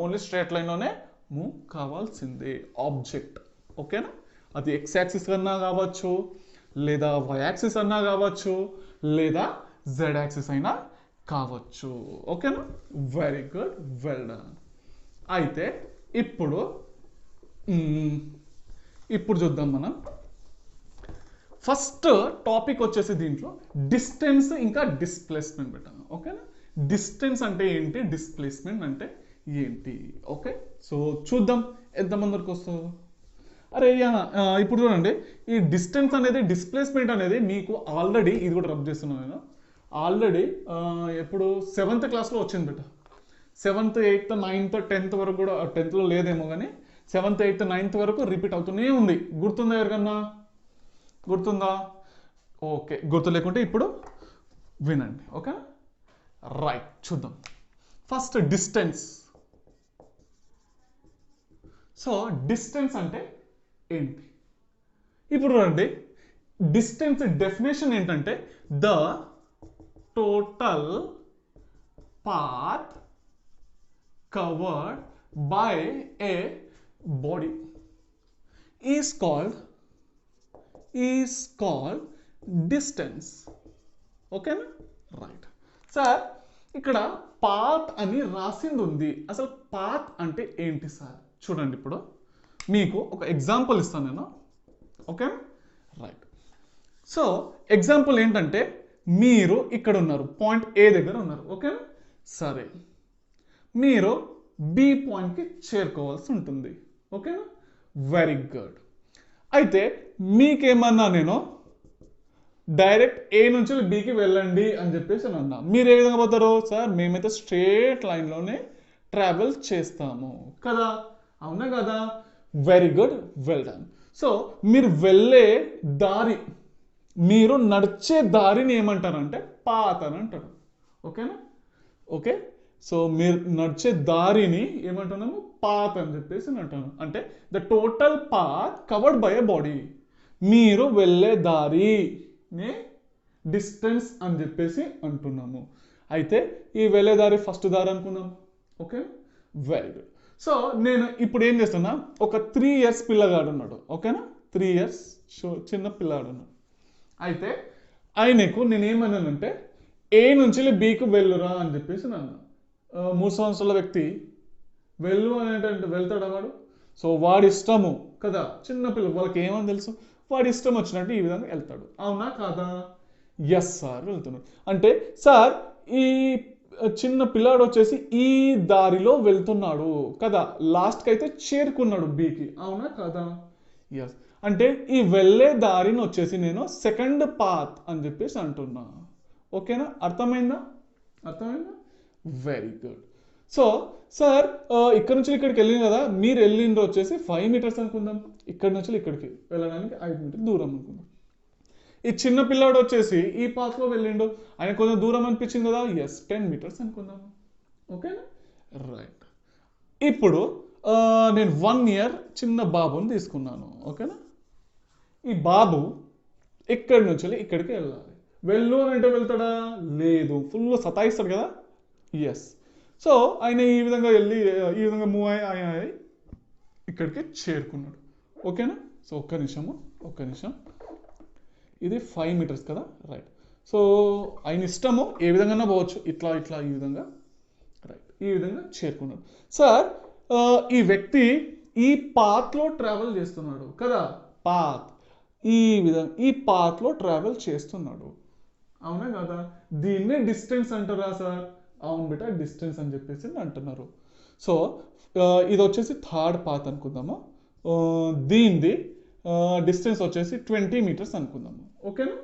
ఓన్లీ స్ట్రేట్ లైన్లోనే మూవ్ కావాల్సిందే ఆబ్జెక్ట్. ఓకేనా? అది X యాక్సిస్ అన్నా కావచ్చు, లేదా Y యాక్సిస్ అన్నా కావచ్చు, లేదా Z యాక్సిస్ అయినా కావచ్చు. ఓకేనా? Very good, well done. అయితే ఇప్పుడు చూద్దాం మనం. ఫస్ట్ టాపిక్ వచ్చేసి దీంట్లో డిస్టెన్స్ ఇంకా డిస్ప్లేస్మెంట్ పెట్టాను. ఓకేనా? డిస్టెన్స్ అంటే ఏంటి, డిస్ప్లేస్మెంట్ అంటే ఏంటి? ఓకే, సో చూద్దాం ఎంతమంది వరకు వస్తుందో. అరే ఇప్పుడు చూడండి, ఈ డిస్టెన్స్ అనేది, డిస్ప్లేస్మెంట్ అనేది మీకు ఆల్రెడీ, ఇది కూడా రబ్ చేస్తున్నాను నేను ఆల్రెడీ, ఎప్పుడు 7th క్లాస్లో వచ్చింది బెట. 7th 8th 9th 10th వరకు కూడా, 10thలో లేదేమో కానీ 7th 8th 9th వరకు రిపీట్ అవుతూనే ఉంది. గుర్తుందా ఎవరికన్నా? గుర్తుందా? ఓకే, గుర్తు లేకుంటే ఇప్పుడు వినండి. Okay, right. చూద్దాం ఫస్ట్ డిస్టెన్స్. సో డిస్టెన్స్ అంటే ఏంటి? ఇప్పుడు చూడండి, డిస్టెన్స్ డెఫినేషన్ ఏంటంటే the total path covered by A body is called distance. ఓకేనా? రైట్. సార్ ఇక్కడ పాత్ అని రాసింది ఉంది, అసలు పాత్ అంటే ఏంటి సార్? చూడండి, ఇప్పుడు మీకు ఒక ఎగ్జాంపుల్ ఇస్తాను నేను. Okay, right. సో ఎగ్జాంపుల్ ఏంటంటే, మీరు ఇక్కడ ఉన్నారు, పాయింట్ ఏ దగ్గర ఉన్నారు. ఓకేనా? సరే, మీరు బి పాయింట్కి చేరుకోవాల్సి ఉంటుంది. ఓకేనా? Very good. అయితే మీకేమన్నా నేను డైరెక్ట్ ఏ నుంచి బికి వెళ్ళండి అని చెప్పేసి అన్నా, మీరు ఏ విధంగా పోతారు? సార్ మేమైతే స్ట్రేట్ లైన్లోనే ట్రావెల్ చేస్తాము కదా, అవునా కదా? Very good, well done. So మీరు వెళ్ళే దారి, మీరు నడిచే దారిని ఏమంటారంటే పాత్ అని అంటారు. ఓకేనా? ఓకే, సో మీరు నడిచే దారిని ఏమంటున్నాము? పాత్ అని చెప్పేసి అంటాను. అంటే the total path covered by a body. మీరు వెళ్ళే దారిని డిస్టెన్స్ అని చెప్పేసి అంటున్నాము. అయితే ఈ వెళ్ళే దారి ఫస్ట్ దారి అనుకుందాం. Okay, very good. సో నేను ఇప్పుడు ఏం చేస్తున్నా, ఒక 3 years పిల్లగాడు ఉన్నాడు. ఓకేనా? 3 years చిన్న పిల్లాడు ఉన్నాడు. అయితే ఆయనకు నేనేమన్నానంటే ఏ నుంచి బికి వెళ్ళురా అని చెప్పేసి నన్ను. 3 సంవత్సరాల వ్యక్తి వెళ్ళు అనేటంటే వెళ్తాడా వాడు? సో వాడి ఇష్టము కదా, చిన్నపిల్లలు వాళ్ళకి ఏమని తెలుసు, వాడి ఇష్టం వచ్చినట్టు ఈ విధంగా వెళ్తాడు. అవునా కాదా? ఎస్ సార్, వెళ్తున్నాడు. అంటే సార్ ఈ చిన్న పిల్లాడు వచ్చేసి ఈ దారిలో వెళ్తున్నాడు కదా, లాస్ట్కి అయితే చేరుకున్నాడు బికి. అవునా కాదా? ఎస్. అంటే ఈ వెళ్ళే దారిని వచ్చేసి నేను సెకండ్ పాత్ అని చెప్పేసి అంటున్నా. ఓకేనా? అర్థమైందా? అర్థమైందా? Very good. సో సార్ ఇక్కడ నుంచి ఇక్కడికి వెళ్ళింది కదా, మీరు వెళ్ళిండ్రు వచ్చేసి 5 meters అనుకుందాం. ఇక్కడ నుంచి ఇక్కడికి వెళ్ళడానికి 5 meters దూరం అనుకుందాం. ఈ చిన్న పిల్లాడు వచ్చేసి ఈ పాత్లో వెళ్ళిండు, ఆయన కొంచెం దూరం అనిపించింది కదా, ఎస్ 10 meters అనుకుందాము. ఓకేనా? రైట్. ఇప్పుడు నేను 1 year చిన్న బాబుని తీసుకున్నాను. ఓకేనా? ఈ బాబు ఇక్కడి నుంచి ఇక్కడికి వెళ్ళాలి. వెళ్ళు అని అంటే వెళ్తాడా? లేదు, ఫుల్ సతాయిస్తాడు కదా. ఎస్. సో ఆయన ఈ విధంగా వెళ్ళి ఈ విధంగా మూవ్ అయ్యి ఇక్కడికి చేరుకున్నాడు. ఓకేనా? సో ఒక్క నిమిషం. ఇది 5 meters కదా, రైట్. సో ఆయన ఇష్టము, ఏ విధంగా పోవచ్చు, ఇట్లా ఈ విధంగా, రైట్, ఈ విధంగా చేరుకున్నాడు. సార్ ఈ వ్యక్తి ఈ పాత్లో ట్రావెల్ చేస్తున్నాడు కదా, పాత్ ఈ విధంగా ఈ పాత్లో ట్రావెల్ చేస్తున్నాడు. అవునా కదా? దీన్నే డిస్టెన్స్ అంటారా సార్? అవును బేటా, డిస్టెన్స్ అని చెప్పేసి అంటున్నారు. సో ఇది వచ్చేసి థర్డ్ పాత్ అనుకుందాము. దీనిది డిస్టెన్స్ వచ్చేసి 20 మీటర్స్ అనుకుందాము. ఓకేనా?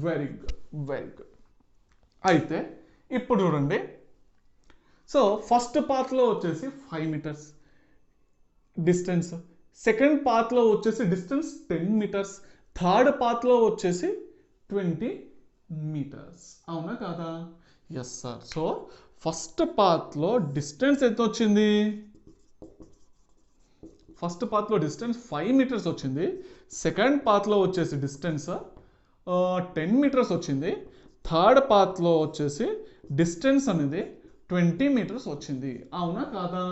Very good, very good. అయితే ఇప్పుడు చూడండి, సో ఫస్ట్ పాత్లో వచ్చేసి 5 మీటర్స్ డిస్టెన్స్, సెకండ్ పాత్లో వచ్చేసి డిస్టెన్స్ 10 మీటర్స్, థర్డ్ పాత్లో వచ్చేసి 20 మీటర్స్. అవునా కాదా? Yes sir. సో ఫస్ట్ పాత్లో డిస్టెన్స్ ఎంత వచ్చింది? ఫస్ట్ పాత్లో డిస్టెన్స్ 5 మీటర్స్ వచ్చింది, సెకండ్ పాత్లో వచ్చేసి డిస్టెన్స్ 10 మీటర్స్ వచ్చింది, థర్డ్ పాత్లో వచ్చేసి డిస్టెన్స్ అనేది 20 మీటర్స్ వచ్చింది. అవునా కాదా?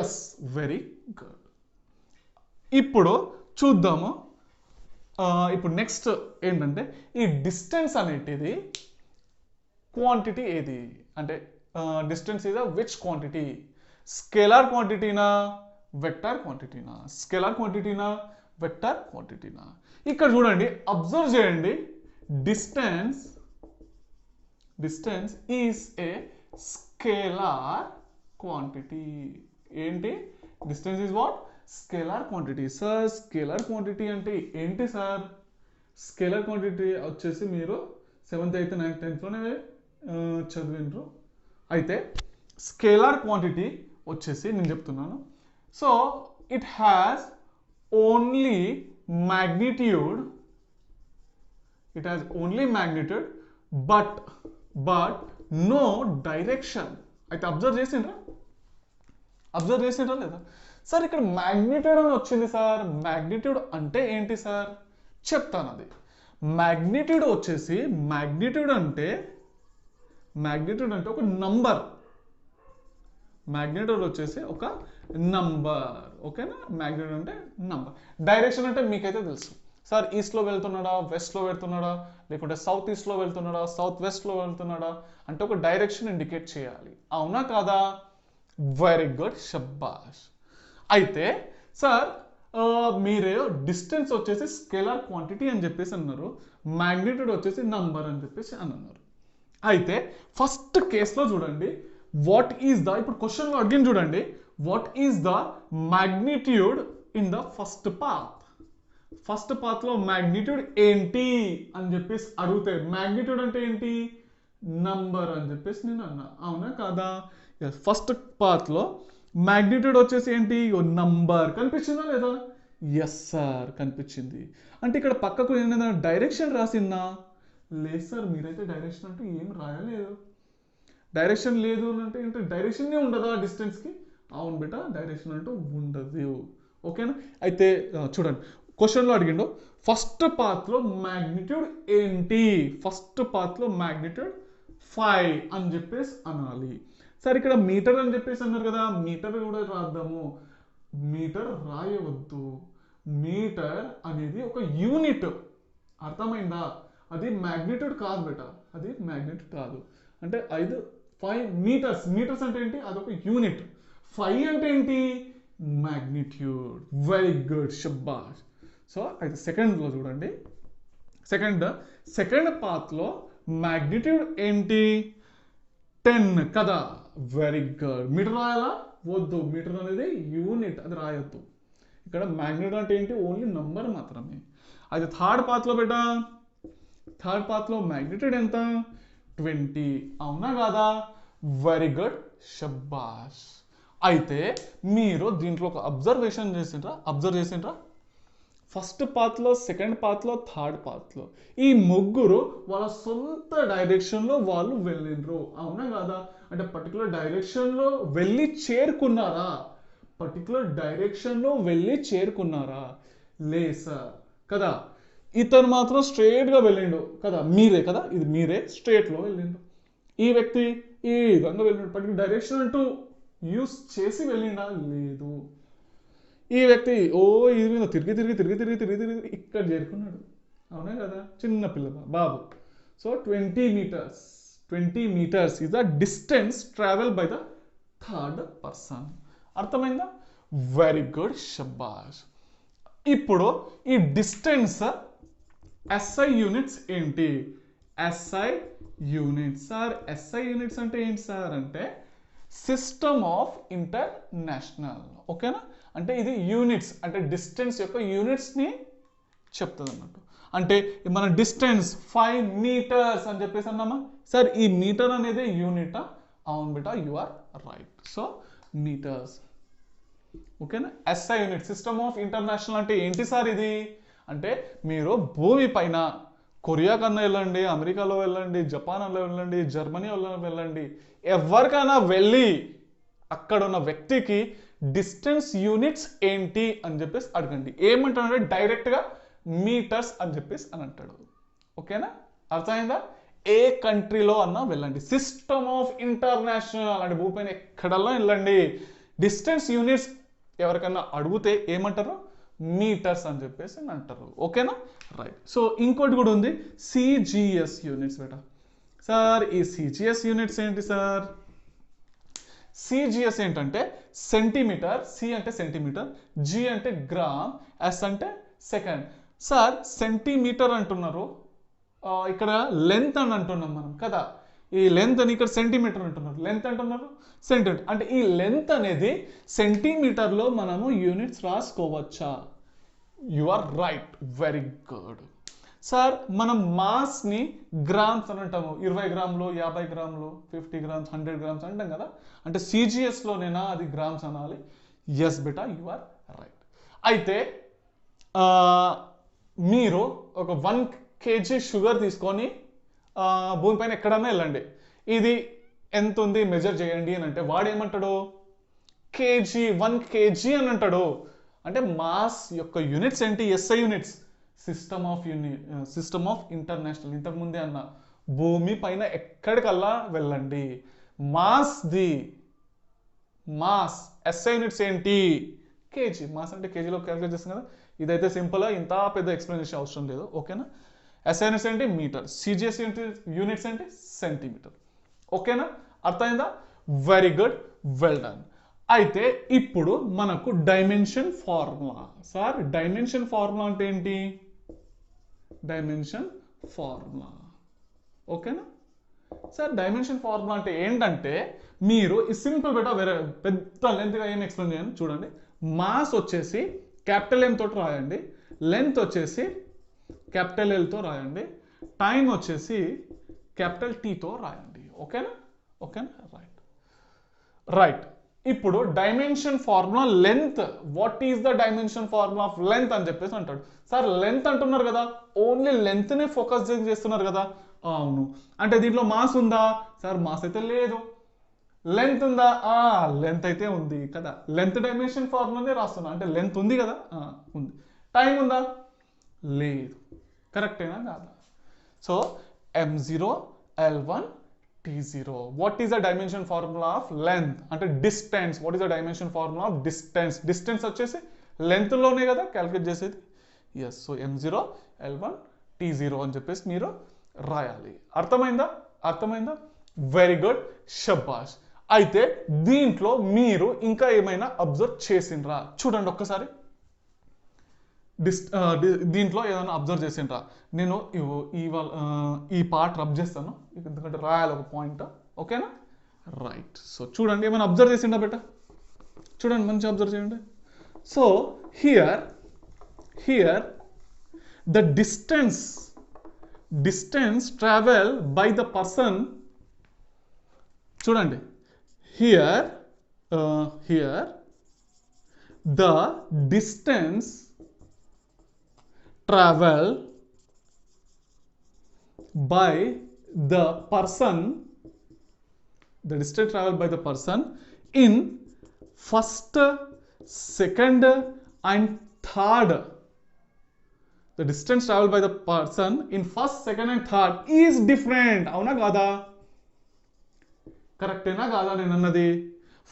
Yes, very good. ఇప్పుడు చూద్దాము. ఇప్పుడు నెక్స్ట్ ఏంటంటే, ఈ డిస్టెన్స్ అనేటిది క్వాంటిటీ ఏది అంటే, distance is which quantity? Scalar క్వాంటిటీనా, వెక్టార్ క్వాంటిటీనా? స్కేలార్ క్వాంటిటీనా, వెక్టార్ క్వాంటిటీనా? ఇక్కడ చూడండి, అబ్జర్వ్ చేయండి, distance is a scalar quantity. ఏంటి? Distance is what? Scalar quantity. Sir scalar quantity అంటే ఏంటి సార్? స్కేలార్ క్వాంటిటీ వచ్చేసి మీరు 7th 8th 9th 10thలోనే చదివినరు. అయితే స్కేలార్ క్వాంటిటీ వచ్చేసి నేను చెప్తున్నాను. So it has only magnitude, it has only magnitude but no direction. అయితే అబ్జర్వ్ చేసిండ్రా లేదా సార్? ఇక్కడ మ్యాగ్నిట్యూడ్ అని వచ్చింది సార్. మ్యాగ్నిట్యూడ్ అంటే ఏంటి సార్? చెప్తాను. అది మ్యాగ్నిట్యూడ్ వచ్చేసి, మ్యాగ్నిట్యూడ్ అంటే ఒక నంబర్. మ్యాగ్నిట్యూడ్ వచ్చేసి ఒక నంబర్. ఓకేనా? మ్యాగ్నిట్యూడ్ అంటే నంబర్. డైరెక్షన్ అంటే మీకైతే తెలుసు సార్, ఈస్ట్లో వెళ్తున్నాడా, వెస్ట్లో వెళ్తున్నాడా, లేకుంటే సౌత్ ఈస్ట్లో వెళ్తున్నాడా, సౌత్ వెస్ట్లో వెళ్తున్నాడా అంటే ఒక డైరెక్షన్ ఇండికేట్ చేయాలి. అవునా కాదా? వెరీ గుడ్, షబ్బాష్. అయితే సార్ మీరే డిస్టెన్స్ వచ్చేసి స్కేలార్ క్వాంటిటీ అని చెప్పేసి అన్నారు, మ్యాగ్నిట్యూడ్ వచ్చేసి నంబర్ అని చెప్పేసి అని అన్నారు. అయితే ఫస్ట్ కేసులో చూడండి, వాట్ ఈస్ ద, ఇప్పుడు క్వశ్చన్లో అడిగిన చూడండి, what is the magnitude in the first path? First పాత్లో మ్యాగ్నిట్యూడ్ ఏంటి అని చెప్పేసి అడిగితే, మ్యాగ్నిట్యూడ్ అంటే ఏంటి? నంబర్ అని చెప్పేసి నేను అన్నా. అవునా కాదా? ఫస్ట్ పాత్లో మ్యాగ్నిట్యూడ్ వచ్చేసి ఏంటి? నంబర్. కనిపించిందా లేదా? ఎస్ సార్, కనిపించింది. అంటే ఇక్కడ పక్కకు ఏదైనా డైరెక్షన్ రాసిందా? లేదు సార్, మీరైతే డైరెక్షన్ అంటూ ఏం రాయలేదు. డైరెక్షన్ లేదు అంటే ఏంటి? డైరెక్షనే ఉండదా డిస్టెన్స్కి? అవును బేటా, డైరెక్షన్ అంటూ ఉండదు. ఓకేనా? అయితే చూడండి, క్వశ్చన్లో అడిగిండు, ఫస్ట్ పాత్లో మ్యాగ్నిట్యూడ్ ఏంటి? ఫస్ట్ పాత్లో మ్యాగ్నిట్యూడ్ 5 అని చెప్పేసి అనాలి. సరే, ఇక్కడ మీటర్ అని చెప్పేసి అన్నారు కదా, మీటర్ కూడా రాద్దాము. మీటర్ రాయవద్దు. మీటర్ అనేది ఒక యూనిట్. అర్థమైందా? అది మ్యాగ్నిట్యూడ్ కాదు బేటా, అది మ్యాగ్నిట్యూడ్ కాదు. అంటే 5 మీటర్స్. మీటర్స్ అంటే ఏంటి? అదొక యూనిట్. 5 అంటే ఏంటి? మ్యాగ్నిట్యూడ్. వెరీ గుడ్, షబ్బాష్. సో అయితే సెకండ్లో చూడండి, సెకండ్ పాత్లో మ్యాగ్నిట్యూడ్ ఏంటి? 10 కదా? Very good. మీటర్ రాయాలా? వద్దు, మీటర్ అనేది యూనిట్, అది రాయొద్దు. ఇక్కడ మ్యాగ్నిట్యూడ్ అంటే ఏంటి? ఓన్లీ నంబర్ మాత్రమే. అయితే థర్డ్ పాత్లో బేటా, థర్డ్ పాత్లో మ్యాగ్నిట్యూడ్ ఎంత? 20. అవునా కాదా? వెరీ గుడ్, షబ్బాష్. అయితే మీరు దీంట్లో ఒక అబ్జర్వ్ చేసిండ్రా? ఫస్ట్ పాత్లో, సెకండ్ పాత్లో, థర్డ్ పాత్లో ఈ ముగ్గురు వాళ్ళ సొంత డైరెక్షన్లో వాళ్ళు వెళ్ళిండ్రు. అవునా కాదా? అంటే పర్టికులర్ డైరెక్షన్లో వెళ్ళి చేరుకున్నారా? లే సార్ కదా. ఇతను మాత్రం స్ట్రేట్గా వెళ్ళిండు కదా, మీరే కదా, ఇది మీరే స్ట్రేట్లో వెళ్ళిండు. ఈ వ్యక్తి ఈ విధంగా వెళ్ళిండు. పర్టికులర్ డైరెక్షన్ అంటూ యూస్ చేసి వెళ్ళిండా? లేదు. ఈ వ్యక్తి ఇది మీద తిరిగి ఇక్కడ చేరుకున్నాడు. అవునా కదా? చిన్న బాబు. So 20 metres is the distance traveled by the third person. అర్థమైందా? వెరీ గుడ్, షబ్బాష్. ఇప్పుడు ఈ డిస్టెన్స్ SI యూనిట్స్ ఏంటి? SI units sir, SI units అంటే ఏంటి సార్? అంటే సిస్టమ్ ఆఫ్ ఇంటర్నేషనల్. ఓకేనా? అంటే ఇది యూనిట్స్, అంటే డిస్టెన్స్ యొక్క యూనిట్స్ని చెప్తుంది అన్నట్టు. అంటే మన డిస్టెన్స్ 5 meters అని చెప్పేసి అన్నామా సార్, ఈ మీటర్ అనేది యూనిటా? అవును బేటా, you are right. So metres. ఓకేనా. SI unit, system of international అంటే ఏంటి సార్ ఇది? అంటే మీరు భూమి పైన కొరియా కన్నా వెళ్ళండి, అమెరికాలో వెళ్ళండి, జపాన్లో వెళ్ళండి, జర్మనీలో వెళ్ళండి, ఎవరికైనా వెళ్ళి అక్కడ ఉన్న వ్యక్తికి డిస్టెన్స్ యూనిట్స్ ఏంటి అని చెప్పేసి అడగండి. ఏమంటాడంటే డైరెక్ట్గా మీటర్స్ అని చెప్పేసి అని అంటాడు. ఓకేనా, అర్థమైందా? ఏ కంట్రీలో అన్నా వెళ్ళండి, సిస్టమ్ ఆఫ్ ఇంటర్నేషనల్ అంటే భూమిపైన ఎక్కడల్లా వెళ్ళండి, డిస్టెన్స్ యూనిట్స్ ఎవరికైనా అడిగితే ఏమంటారు? మీటర్స్ అని చెప్పేసి అంటారు. ఓకేనా, రైట్. సో ఇంకోటి కూడా ఉంది, సిజిఎస్ యూనిట్స్ బేటా. సార్ ఈ సిజిఎస్ యూనిట్స్ ఏంటి సార్? సిజిఎస్ ఏంటంటే సెంటీమీటర్, సి అంటే సెంటీమీటర్, జి అంటే గ్రామ్, ఎస్ అంటే సెకండ్. సార్ సెంటీమీటర్ అంటున్నారు, ఇక్కడ లెంత్ అని అంటున్నాం మనం కదా, ఈ లెంత్ అని ఇక్కడ సెంటీమీటర్ అంటున్నారు, లెంత్ అంటున్నారు సెంటీమీటర్. అంటే ఈ లెంత్ అనేది సెంటీమీటర్లో మనము యూనిట్స్ రాసుకోవచ్చా? You are right, very good. Sir మనం మాస్ని గ్రామ్స్ అని అంటాము, 20 గ్రాములు, 50 గ్రాములు, 50 గ్రామ్స్, 100 గ్రామ్స్ అంటాం కదా, అంటే సిజిఎస్లోనేనా అది గ్రామ్స్ అనాలి? ఎస్ బేటా, యు ఆర్ రైట్. అయితే మీరు ఒక 1 kg షుగర్ తీసుకొని భూమిపైన ఎక్కడన్నా వెళ్ళండి, ఇది ఎంత ఉంది మెజర్ చేయండి అని అంటే వాడు ఏమంటాడు? కేజీ, 1 kg అని అంటాడు. అంటే మాస్ యొక్క యూనిట్స్ ఏంటి? SI units, system of international. ఇంతకుముందే అన్న భూమి పైన ఎక్కడికల్లా వెళ్ళండి, మాస్ ఎస్ఐ యూనిట్స్ ఏంటి? కేజీ. మాస్ అంటే కేజీలో క్యాలిక్యులేట్ చేస్తాం కదా, ఇదైతే సింపుల్గా ఇంత పెద్ద ఎక్స్ప్లెనేషన్ అవసరం లేదు. ఓకేనా. ఎస్ఐ యూనిట్స్ ఏంటి? మీటర్. సిజిఎస్ యూనిట్స్ ఏంటి? సెంటీమీటర్. ఓకేనా, అర్థమైందా? Very good, well done. అయితే ఇప్పుడు మనకు dimension formula. Sir dimension formula అంటే ఏంటి? Dimension formula. ఓకేనా సార్, డైమెన్షన్ ఫార్ములా అంటే ఏంటంటే మీరు ఈ సింపుల్ బేటా, వేరే పెద్ద లెంత్గా ఏం ఎక్స్ప్లెయిన్ చేయండి. చూడండి, మాస్ వచ్చేసి క్యాపిటల్ ఎం తోటి రాయండి, లెంత్ వచ్చేసి క్యాపిటల్ ఎల్తో రాయండి, టైం వచ్చేసి క్యాపిటల్ టీతో రాయండి. ఓకేనా, ఓకేనా, రైట్ రైట్. ఇప్పుడు dimension formula length, what is the dimension formula of length అని చెప్పేసి అంటాడు. సార్ లెంత్ అంటున్నారు కదా, ఓన్లీ లెంత్నే ఫోకస్ చేస్తున్నారు కదా. అవును, అంటే దీంట్లో మాస్ ఉందా? సార్ మాస్ అయితే లేదు. లెంత్ ఉందా? లెంత్ అయితే ఉంది కదా, లెంత్ డైమెన్షన్ ఫార్ములానే రాస్తున్నా, అంటే లెంత్ ఉంది కదా, ఉంది. టైం ఉందా? లేదు. కరెక్టేనా కాదా? So m0 l1 t0. What is the dimension formula of length? అంటే distance. What is the dimension formula of distance? Distance వచ్చేసి లెంత్లోనే కదా క్యాలిక్యులేట్ చేసేది. Yes, so m0 l1 t0 అని చెప్పేసి మీరు రాయాలి. అర్థమైందా? అర్థమైందా? వెరీ గుడ్, షబాష్. అయితే దీంట్లో మీరు ఇంకా ఏమైనా అబ్జర్వ్ చేసిండ్రా? చూడండి ఒక్కసారి, దీంట్లో ఏదైనా అబ్జర్వ్ చేసిండ్రా? నేను ఈ పార్ట్ రబ్ చేస్తాను, ఎందుకంటే రాయాలి ఒక పాయింట్. ఓకేనా, రైట్. సో చూడండి, ఏమైనా అబ్జర్వ్ చేసిండ్రా బేటా? చూడండి, మంచిగా అబ్జర్వ్ చేయండి. So here the distance travel by the person. చూడండి, here the distance travel by the person in first, second and third. The distance traveled by the person in first, second and third is different. అవునా కాదా? కరెక్టేనా కాదా నేను అన్నది?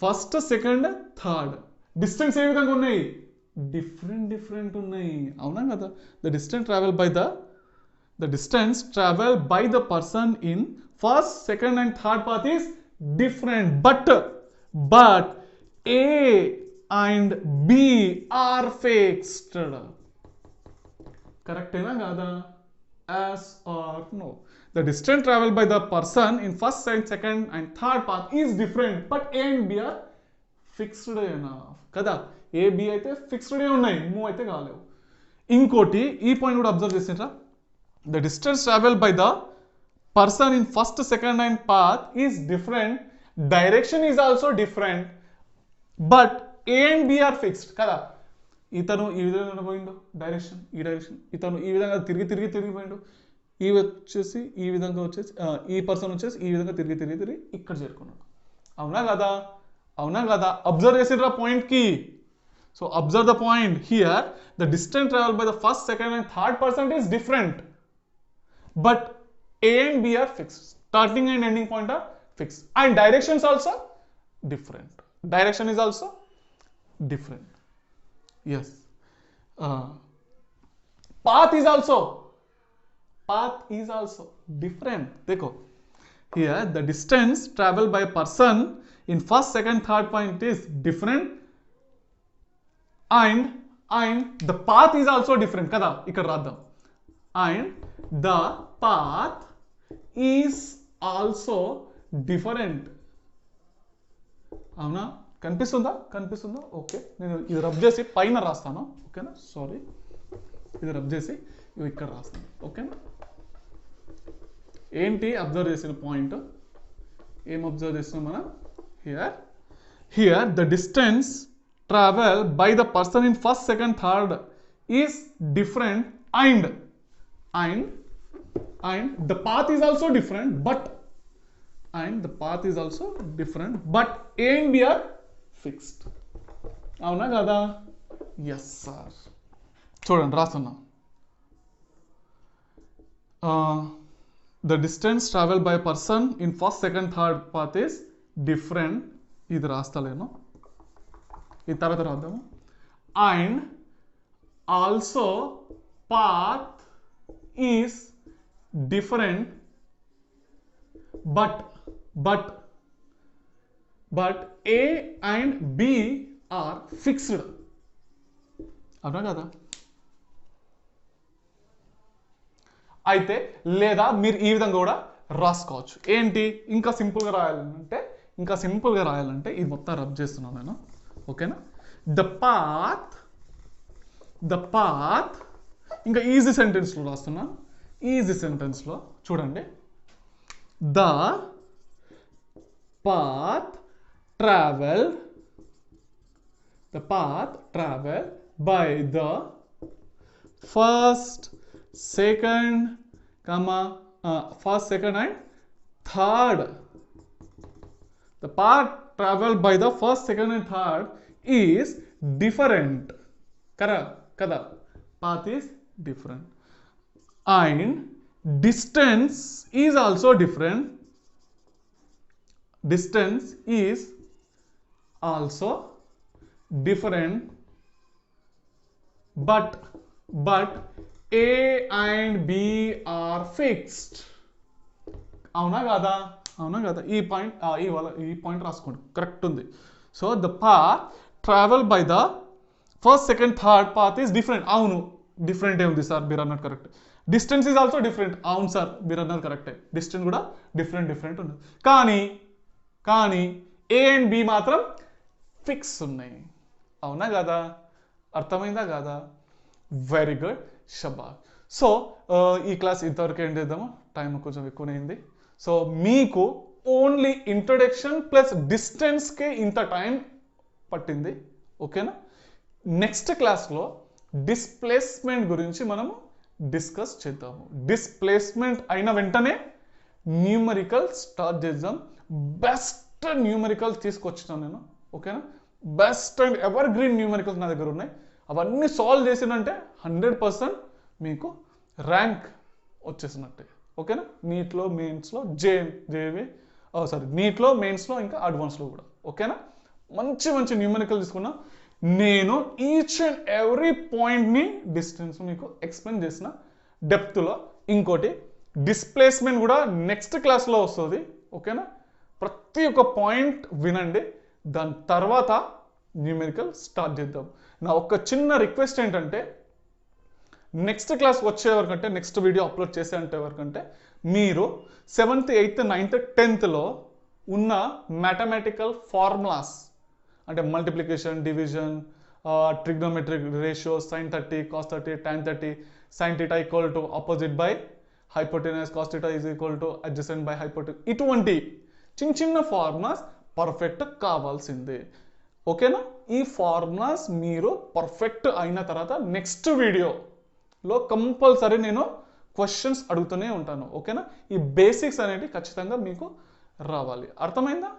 First, second, third distance ఏ విధంగా ఉన్నాయి? డిఫరెంట్ ఉన్నాయి. అవునా కదా? The distance travel by the person in first, second and third path is different, but A and B are fixed. కరెక్టేనా కాదా? Yes or no? The distance traveled by the person in first, second and third path is different, but A and B are fixed enough. కదా, A B అయితే ఫిక్స్డ్నే ఉన్నాయి, move అయితే కాలేవు. ఇంకోటి ఈ point కూడా observe చేసిండ్రా, the distance travel by the person in first second and path is different, direction is also different, but A and B are fixed కదా. ఇతను ఈ విధంగా పోయిండు డైరెక్షన్, ఈ డైరెక్షన్, ఇతను ఈ విధంగా తిరిగి పోయిండు, ఈ వచ్చేసి ఈ విధంగా వచ్చేసి ఈ పర్సన్ వచ్చేసి ఈ విధంగా తిరిగి ఇక్కడ చేరుకున్నాడు. అవునా కదా, అవునా కదా, అబ్జర్వ్ చేసిండ్రా పాయింట్ కి. So observe the point here, the distance travel by the first second and third person is different, but A and B are fixed, starting and ending point are fixed, and directions also different. Direction is also different. Yes. Path is also different. देखो here the distance traveled by a person in first, second, third point is different, and the path is also different. kada ikkada raddam, and the path is also different. అవునా, కనిపిస్తుందా okay, నేను ఇది rub చేసి పైన రాస్తాను ఓకేనా, sorry ఇది rub చేసి ఇవి ఇక్కడ రాస్తాను ఓకేనా. ఏంటి అబ్జర్వ్ చేసిన పాయింట్, ఏం అబ్జర్వ్ చేస్తున్నాం మనం, here the distance travel by the person in first, second, third is different, and the path is also different, but A and B are fixed. అవునా కదా, ఎస్ సార్. చూడండి రాస్తున్నా, the distance travel by person in first, second, third path is different, ఇది రాస్తలేను, ఇది తర్వాత రాద్దాము, and also path is different, but A and B are fixed. అవునా కదా, అయితే లేదా మీరు ఈ విధంగా కూడా రాసుకోవచ్చు. ఏంటి ఇంకా సింపుల్గా రాయాలంటే ఇది మొత్తం రబ్ చేస్తున్నాను నేను ఓకేనా. ద పాత్ ఇంకా ఈజీ సెంటెన్స్లో రాస్తున్నాను, ఈజీ సెంటెన్స్లో చూడండి, the path travel by the first, second and third. The path traveled by the first, second and third is different. Kada. Path is different. And distance is also different. But A and B are fixed. అవునా కదా, ఈ point రాసుకోండి, correct ఉంది. So the path travel by the first, second, third path is different. అవును, different ఉంది sir, మీరు అన్నట్టు correct. Distance is also different. అవును సార్, మీరు అన్నది కరెక్టే, డిస్టెన్స్ కూడా డిఫరెంట్ ఉంది. కానీ ఏ అండ్ బి మాత్రం ఫిక్స్ ఉన్నాయి. అవునా కదా, అర్థమైందా కదా, వెరీ గుడ్, షబాష్. సో ఈ క్లాస్ ఇంతవరకు ఏం చేద్దాము, టైం కొంచెం ఎక్కువనే అయింది. సో మీకు ఓన్లీ ఇంట్రొడక్షన్ ప్లస్ డిస్టెన్స్కే ఇంత టైం పట్టింది ఓకేనా. నెక్స్ట్ క్లాస్లో డిస్ప్లేస్మెంట్ గురించి మనము డిస్కస్ చేద్దాము. డిస్ప్లేస్మెంట్ అయిన వెంటనే న్యూమరికల్ స్టార్ట్ చేద్దాం. బెస్ట్ న్యూమరికల్ తీసుకొచ్చినాను నేను ఓకేనా. Best and ever green numericals నా దగ్గర ఉన్నాయి. అవన్నీ సాల్వ్ చేసినంటే 100% మీకు ర్యాంక్ వచ్చేసినట్టే ఓకేనా. నీట్లో, మెయిన్స్లో, నీట్లో, మెయిన్స్లో, ఇంకా అడ్వాన్స్లో కూడా ఓకేనా. మంచి న్యూమరికల్ తీసుకున్నా. నేను ఈచ్ అండ్ ఎవ్రీ పాయింట్ని డిస్టెన్స్ మీకు ఎక్స్ప్లెయిన్ చేసిన డెప్త్లో. ఇంకోటి డిస్ప్లేస్మెంట్ కూడా నెక్స్ట్ క్లాస్లో వస్తుంది ఓకేనా. ప్రతి ఒక్క పాయింట్ వినండి, దాని తర్వాత న్యూమరికల్ స్టార్ట్ చేద్దాం. నా ఒక చిన్న రిక్వెస్ట్ ఏంటంటే, నెక్స్ట్ క్లాస్ వచ్చే వరకంటే, నెక్స్ట్ వీడియో అప్లోడ్ చేసే వరకంటే మీరు 7th, 8th, 9th, 10thలో ఉన్న మ్యాథమెటికల్ ఫార్ములాస్ అంటే multiplication, division, trigonometric ratio sin 30 cos 30 tan 30 sin theta equal to opposite by hypotenuse cos theta is equal to adjacent by hypotenuse, ఇటువంటి చిన్న చిన్న formulas perfect కావాల్సిందే. ఓకేనా? ఈ ఫార్ములాస్ మీరు పర్ఫెక్ట్ అయిన తర్వాత నెక్స్ట్ వీడియోలో కంపల్సరీ నేను క్వశ్చన్స్ అడుగుతూనే ఉంటాను. ఓకేనా? ఈ బేసిక్స్ అనేవి ఖచ్చితంగా మీకు రావాలి. అర్థమైందా?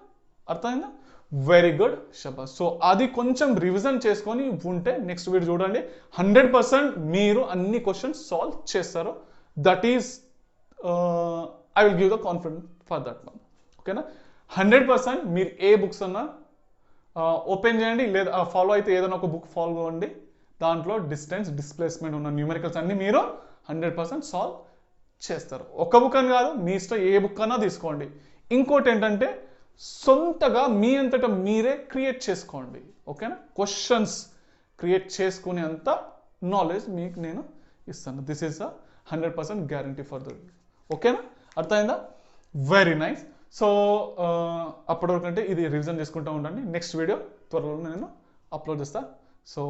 Very good, షబాష్. సో అది కొంచెం రివిజన్ చేసుకొని ఉంటే నెక్స్ట్ వీడియో చూడండి, 100% మీరు అన్ని క్వశ్చన్స్ సాల్వ్ చేస్తారు. That is I will give the confidence for that one. ఓకేనా? 100% మీరు ఏ బుక్స్ అన్నా ఓపెన్ చేయండి, లేదా ఫాలో అయితే ఏదైనా ఒక బుక్ ఫాలో అవ్వండి. దాంట్లో డిస్టెన్స్, డిస్ప్లేస్మెంట్ ఉన్న న్యూమెరికల్స్ అన్ని మీరు 100% సాల్వ్ చేస్తారు. ఒక బుక్ అని కాదు, మీ ఇష్టం ఏ బుక్ అన్నా తీసుకోండి. ఇంకోటి ఏంటంటే సొంతగా మీ అంతటా మీరే క్రియేట్ చేసుకోండి. ఓకేనా? క్వశ్చన్స్ క్రియేట్ చేసుకునే అంత నాలెడ్జ్ మీకు నేను ఇస్తాను. This is 100% guarantee for the. ఓకేనా? అర్థమైందా? Very nice. సో అప్పటి వరకు అంటే ఇది రివిజన్ చేసుకుంటూ ఉండండి. నెక్స్ట్ వీడియో త్వరలో నేను అప్లోడ్ చేస్తాను. సో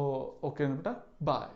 ఓకే అనుకుంటా, బాయ్.